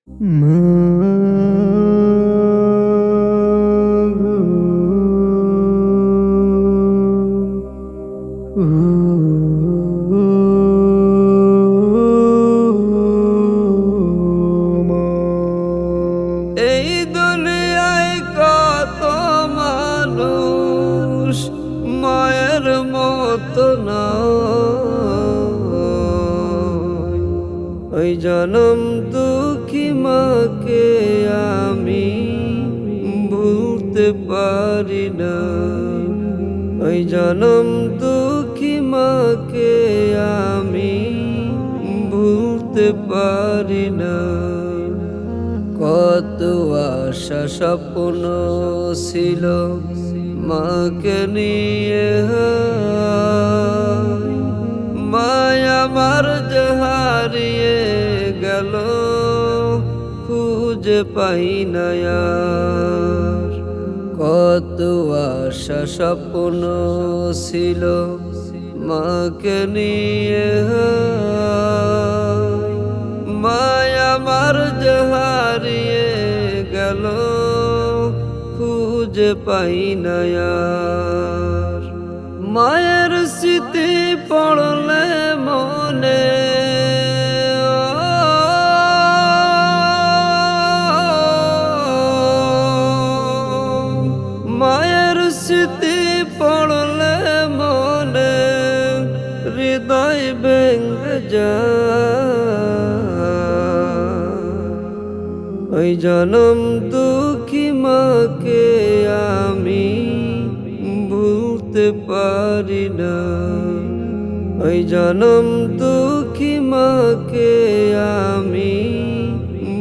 এই দুনিয়ায় কত মানুষ মায়ের মতো না, ওই জনম দুঃখী মাকে আমি ভুলতে পারি না। ওই জনম দুঃখী মাকে আমি ভুলতে পারি না। কত আশা স্বপ্ন ছিল মাকে নিয়ে, মায়া আমার যে হারিয়ে গেল খুঁজে পাই না আর। কত আশা স্বপ্ন ছিল মাকে নিয়ে, মায়া আমার যে হারিয়ে গেল খুঁজে পাই না আর। মায়ের স্মৃতি পড়লে মনে মায়ের স্মৃতি পড়লে মনে হৃদয় ভেঙে যায়। ওই জনম দুঃখী মাকে আমি ভুলতে পারি না। ওই জনম দুঃখী মাকে আমি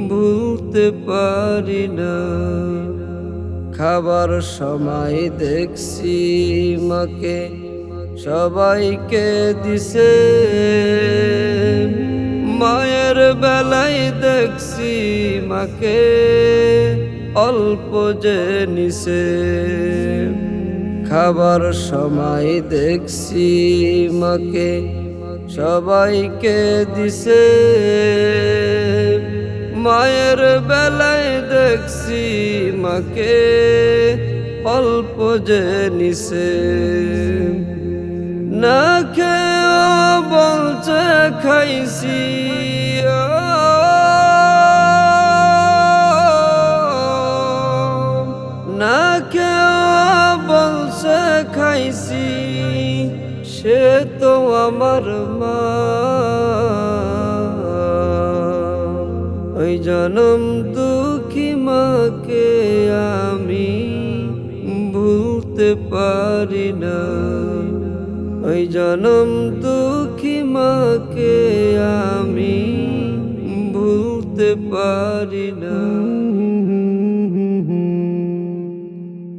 ভুলতে পারি না। খাবার সময় দেখছি মাকে সবাইকে দিছে, মায়ের বেলায় দেখছি মাকে অল্প যে নিছে। খাবার সময় দেখছি মাকে সবাইকে দিছে, মায়ের বেলায় দেখছি মাকে অল্প যে নিছে। না খেয়ে বলছে খাইছি, না খেয়ে বলছে খাইছি, সে তো আমার মা। ওই জনম দুঃখী মাকে আমি ভুলতে পারি না। ওই জনম দুঃখী মাকে আমি ভুলতে পারি না।